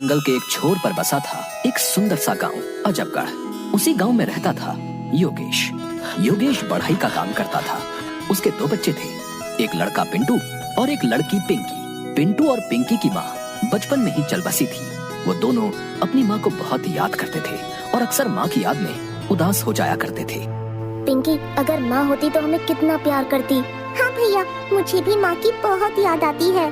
जंगल के एक छोर पर बसा था एक सुंदर सा गांव अजबगढ़। उसी गांव में रहता था योगेश। योगेश बढ़ाई का काम करता था। उसके 2 बच्चे थे, एक लड़का पिंटू और एक लड़की पिंकी। पिंटू और पिंकी की माँ बचपन में ही चल बसी थी। वो दोनों अपनी माँ को बहुत याद करते थे और अक्सर माँ की याद में उदास हो जाया करते थे। पिंकी, अगर माँ होती तो हमें कितना प्यार करती। हाँ भैया, मुझे भी माँ की बहुत याद आती है।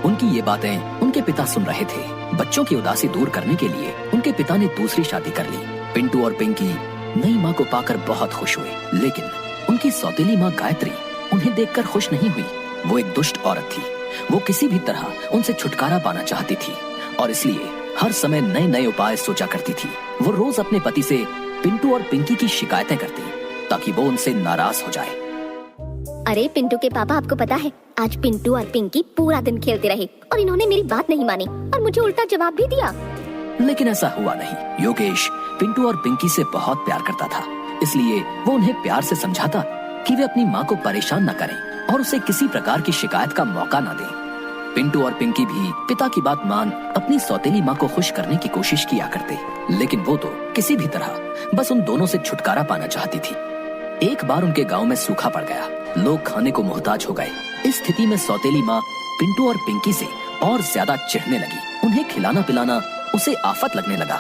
उनकी ये बातें उनके पिता सुन रहे थे। बच्चों की उदासी दूर करने के लिए उनके पिता ने दूसरी शादी कर ली। पिंटू और पिंकी नई माँ को पाकर बहुत खुश हुए, लेकिन उनकी सौतेली माँ गायत्री उन्हें देखकर खुश नहीं हुई। वो एक दुष्ट औरत थी। वो किसी भी तरह उनसे छुटकारा पाना चाहती थी और इसलिए हर समय नए नए उपाय सोचा करती थी। वो रोज अपने पति से पिंटू और पिंकी की शिकायतें करती ताकि वो उनसे नाराज हो जाए। अरे पिंटू के पापा, आपको पता है आज पिंटू और पिंकी पूरा दिन खेलते रहे और इन्होंने मेरी बात नहीं मानी और मुझे उल्टा जवाब भी दिया। लेकिन ऐसा हुआ नहीं। योगेश पिंटू और पिंकी से बहुत प्यार करता था, इसलिए वो उन्हें प्यार से समझाता कि वे अपनी माँ को परेशान न करें और उसे किसी प्रकार की शिकायत का मौका न दें। पिंटू और पिंकी भी पिता की बात मान अपनी सौतेली माँ को खुश करने की कोशिश किया करते, लेकिन वो तो किसी भी तरह बस उन दोनों से छुटकारा पाना चाहती थी। एक बार उनके गांव में सूखा पड़ गया। लोग खाने को मोहताज हो गए। इस स्थिति में सौतेली माँ पिंटू और पिंकी से और ज्यादा चिढ़ने लगी। उन्हें खिलाना पिलाना उसे आफत लगने लगा।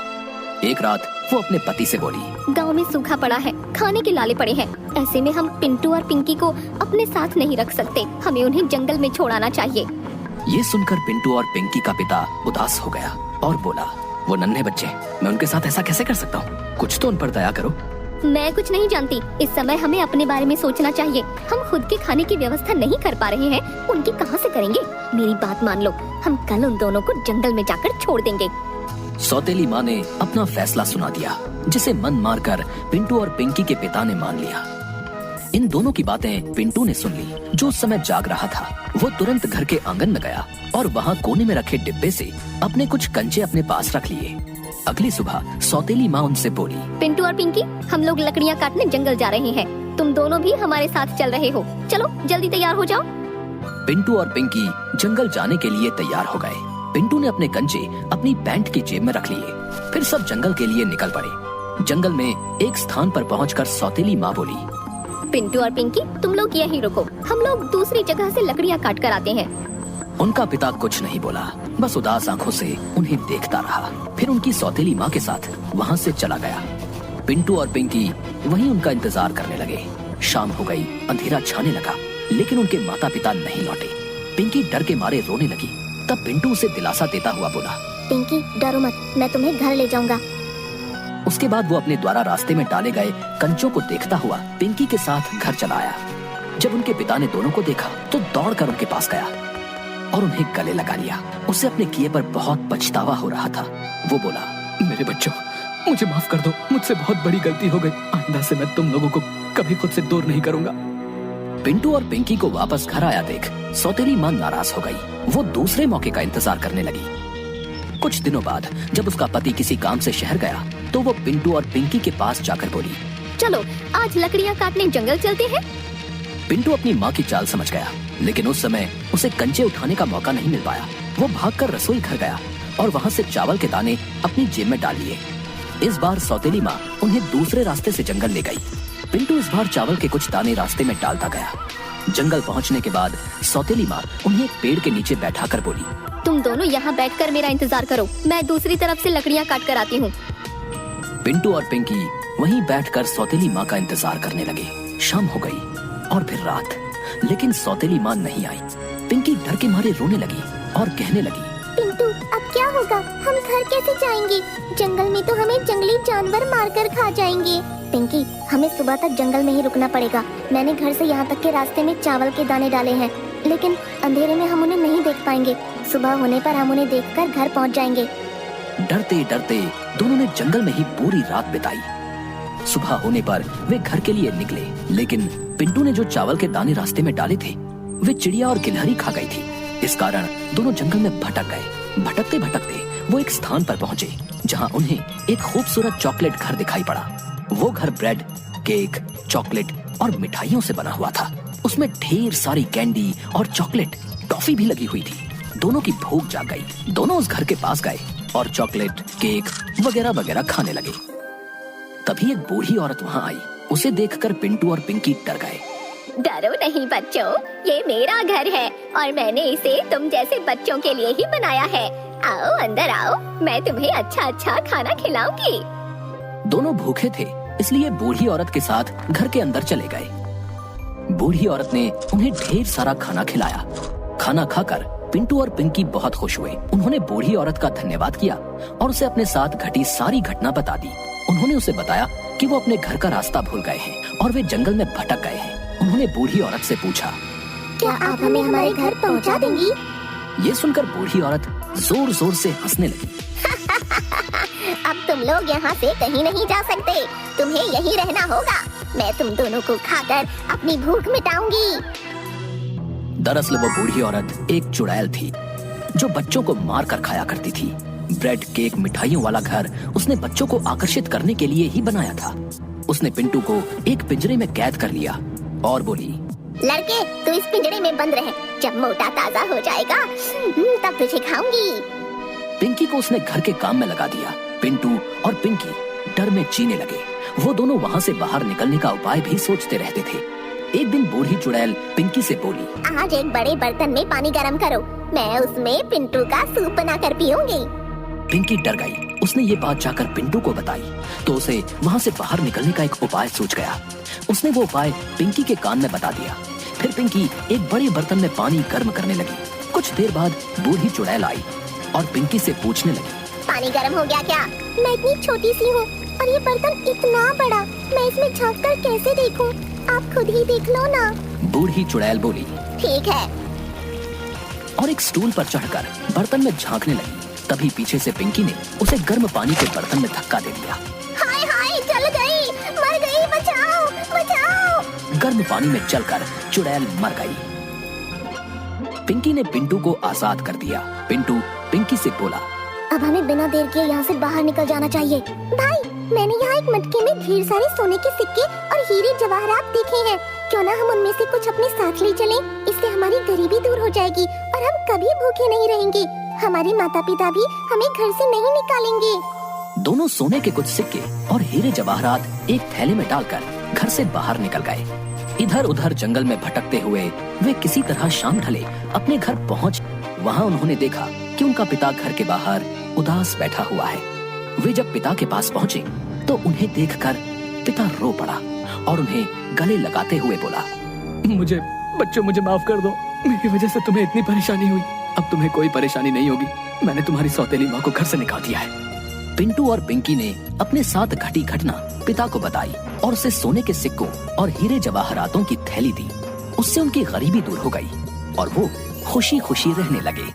एक रात वो अपने पति से बोली, गांव में सूखा पड़ा है, खाने के लाले पड़े हैं। ऐसे में हम पिंटू और पिंकी को अपने साथ नहीं रख सकते। हमें उन्हें जंगल में छोड़ाना चाहिए। ये सुनकर पिंटू और पिंकी का पिता उदास हो गया और बोला, वो नन्हे बच्चे, मैं उनके साथ ऐसा कैसे कर सकता हूँ? कुछ तो उन पर दया करो। मैं कुछ नहीं जानती। इस समय हमें अपने बारे में सोचना चाहिए। हम खुद के खाने की व्यवस्था नहीं कर पा रहे हैं, उनकी कहाँ से करेंगे? मेरी बात मान लो, हम कल उन दोनों को जंगल में जाकर छोड़ देंगे। सौतेली माँ ने अपना फैसला सुना दिया, जिसे मन मारकर पिंटू और पिंकी के पिता ने मान लिया। इन दोनों की बातें पिंटू ने सुन ली, जो उस समय जाग रहा था। वो तुरंत घर के आंगन में गया और वहाँ कोने में रखे डिब्बे से अपने कुछ कंचे अपने पास रख लिए। अगली सुबह सौतेली माँ उनसे बोली, पिंटू और पिंकी, हम लोग लकड़ियाँ काटने जंगल जा रहे हैं। तुम दोनों भी हमारे साथ चल रहे हो। चलो जल्दी तैयार हो जाओ। पिंटू और पिंकी जंगल जाने के लिए तैयार हो गए। पिंटू ने अपने कंचे अपनी पैंट की जेब में रख लिए। फिर सब जंगल के लिए निकल पड़े। जंगल में एक स्थान पर पहुंचकर सौतेली माँ बोली, पिंटू और पिंकी, तुम लोग यहीं रुको, हम लोग दूसरी जगह से लकड़ियाँ काट कर आते हैं। उनका पिता कुछ नहीं बोला, बस उदास आंखों से उन्हें देखता रहा। फिर उनकी सौतेली माँ के साथ वहाँ से चला गया। पिंटू और पिंकी वहीं उनका इंतजार करने लगे। शाम हो गई, अंधेरा छाने लगा, लेकिन उनके माता पिता नहीं लौटे। पिंकी डर के मारे रोने लगी। तब पिंटू उसे दिलासा देता हुआ बोला, पिंकी डरो मत, मैं तुम्हें घर ले जाऊंगा। उसके बाद वो अपने द्वारा रास्ते में डाले गए कंचों को देखता हुआ पिंकी के साथ घर चला आया। जब उनके पिता ने दोनों को देखा तो दौड़कर उनके पास गया और उन्हें गले लगा लिया। उसे अपने किए पर बहुत पछतावा हो रहा था। वो बोला, मेरे बच्चों, मुझे माफ कर दो, मुझसे बहुत बड़ी गलती हो गई। आइंदा से मैं तुम लोगों को कभी खुद से दूर नहीं करूंगा। पिंटू और पिंकी को वापस घर आया देख सौतेली माँ नाराज हो गई। वो दूसरे मौके का इंतजार करने लगी। कुछ दिनों बाद जब उसका पति किसी काम से शहर गया तो वो पिंटू और पिंकी के पास जाकर बोली, चलो आज लकड़ियाँ काटने जंगल चलते हैं। पिंटू अपनी माँ की चाल समझ गया, लेकिन उस समय उसे कंचे उठाने का मौका नहीं मिल पाया। वो भागकर रसोई घर गया और वहाँ से चावल के दाने अपनी जेब में डाल लिए। इस बार सौतेली माँ उन्हें दूसरे रास्ते से जंगल ले गई। पिंटू इस बार चावल के कुछ दाने रास्ते में डालता गया। जंगल पहुँचने के बाद सौतेली माँ उन्हें एक पेड़ के नीचे बैठा कर बोली, तुम दोनों यहाँ बैठकर मेरा इंतजार करो, मैं दूसरी तरफ से लकड़ियाँ काट कर आती हूँ। पिंटू और पिंकी वहीं बैठकर सौतेली माँ का इंतजार करने लगे। शाम हो गई और फिर रात, लेकिन सौतेली माँ नहीं आई। पिंकी डर के मारे रोने लगी और कहने लगी, पिंटू अब क्या होगा? हम घर कैसे जाएंगे? जंगल में तो हमें जंगली जानवर मारकर खा जाएंगे। पिंकी, हमें सुबह तक जंगल में ही रुकना पड़ेगा। मैंने घर से यहाँ तक के रास्ते में चावल के दाने डाले हैं, लेकिन अंधेरे में हम उन्हें नहीं देख पाएंगे। सुबह होने पर हम उन्हें देखकर घर पहुँच जाएंगे। डरते डरते दोनों ने जंगल में ही पूरी रात बिताई। सुबह होने पर वे घर के लिए निकले, लेकिन पिंटू ने जो चावल के दाने रास्ते में डाले थे वे चिड़िया और गिलहरी खा गई थी। इस कारण दोनों जंगल में भटक गए। भटकते भटकते वो एक स्थान पर पहुँचे जहाँ उन्हें एक खूबसूरत चॉकलेट घर दिखाई पड़ा। वो घर ब्रेड, केक, चॉकलेट और मिठाइयों से बना हुआ था। उसमें ढेर सारी कैंडी और चॉकलेट, टॉफी भी लगी हुई थी। दोनों की भूख जाग गई। दोनों उस घर के पास गए और चॉकलेट, केक वगैरह वगैरह खाने लगे। तभी एक बूढ़ी औरत वहाँ आई। उसे देखकर पिंटू और पिंकी डर गए। डरो नहीं बच्चों, ये मेरा घर है और मैंने इसे तुम जैसे बच्चों के लिए ही बनाया है। आओ अंदर आओ, मैं तुम्हें अच्छा अच्छा खाना खिलाऊंगी। दोनों भूखे थे, इसलिए बूढ़ी औरत के साथ घर के अंदर चले गए। बूढ़ी औरत ने उन्हें ढेर सारा खाना खिलाया। खाना खाकर पिंटू और पिंकी बहुत खुश हुए। उन्होंने बूढ़ी औरत का धन्यवाद किया और उसे अपने साथ घटी सारी घटना बता दी। उन्होंने उसे बताया कि वो अपने घर का रास्ता भूल गए हैं और वे जंगल में भटक गए हैं। उन्होंने बूढ़ी औरत से पूछा, क्या आप हमें हमारे घर पहुंचा देंगी? ये सुनकर बूढ़ी औरत जोर जोर से हंसने लगी। अब तुम लोग यहाँ से कहीं नहीं जा सकते, तुम्हें यहीं रहना होगा। मैं तुम दोनों को खाकर अपनी भूख मिटाऊंगी। दरअसल वो बूढ़ी औरत एक चुड़ैल थी जो बच्चों को मार कर खाया करती थी। ब्रेड, केक, मिठाइयों वाला घर उसने बच्चों को आकर्षित करने के लिए ही बनाया था। उसने पिंटू को एक पिंजरे में कैद कर लिया और बोली, लड़के तू इस पिंजरे में बंद रहे, जब मोटा ताजा हो जाएगा तब तुझे खाऊंगी। पिंकी को उसने घर के काम में लगा दिया। पिंटू और पिंकी डर में जीने लगे। वो दोनों वहाँ से बाहर निकलने का उपाय भी सोचते रहते थे। एक दिन बूढ़ी चुड़ैल पिंकी से बोली, आज एक बड़े बर्तन में पानी गर्म करो, मैं उसमें पिंटू का सूप बनाकर पीऊंगी। पिंकी डर गई। उसने ये बात जाकर पिंटू को बताई तो उसे वहाँ से बाहर निकलने का एक उपाय सूझ गया। उसने वो उपाय पिंकी के कान में बता दिया। फिर पिंकी एक बड़े बर्तन में पानी गर्म करने लगी। कुछ देर बाद बूढ़ी चुड़ैल आई और पिंकी से पूछने लगी, पानी गर्म हो गया क्या? मैं इतनी छोटी सी हूँ और ये बर्तन इतना बड़ा, मैं इसमें झाँक कर कैसे देखूं? आप खुद ही देख लो ना। बूढ़ी चुड़ैल बोली, ठीक है। और एक स्टूल पर चढ़कर बर्तन में झांकने लगी। तभी पीछे से पिंकी ने उसे गर्म पानी के बर्तन में धक्का दे दिया। हाय हाय, जल गई, मर गई, बचाओ बचाओ। गर्म पानी में चलकर चुड़ैल मर गई। पिंकी ने पिंटू को आजाद कर दिया। पिंटू पिंकी से बोला, अब हमें बिना देर के यहाँ से बाहर निकल जाना चाहिए। भाई, मैंने यहाँ एक मटके में ढेर सारे सोने के सिक्के और हीरे जवाहरात देखे हैं। क्यों ना हम उनमें से कुछ अपने साथ ले चलें? इससे हमारी गरीबी दूर हो जाएगी और हम कभी भूखे नहीं रहेंगे। हमारे माता पिता भी हमें घर से नहीं निकालेंगे। दोनों सोने के कुछ सिक्के और हीरे जवाहरात एक थैले में डालकर घर से बाहर निकल गए। इधर उधर जंगल में भटकते हुए वे किसी तरह शाम ढले अपने घर पहुँच। वहाँ उन्होंने देखा कि उनका पिता घर के बाहर उदास बैठा हुआ है। वे जब पिता के पास पहुँचे तो उन्हें देखकर पिता रो पड़ा और उन्हें गले लगाते हुए बोला, मुझे माफ कर दो। मेरी वजह से तुम्हें इतनी परेशानी हुई। अब तुम्हें कोई परेशानी नहीं होगी। मैंने तुम्हारी सौतेली माँ को घर से निकाल दिया है। पिंटू और पिंकी ने अपने साथ घटी घटना पिता को बताई और उसे सोने के सिक्कों और हीरे जवाहरातों की थैली दी। उससे उनकी गरीबी दूर हो गई और वो खुशी खुशी रहने लगे।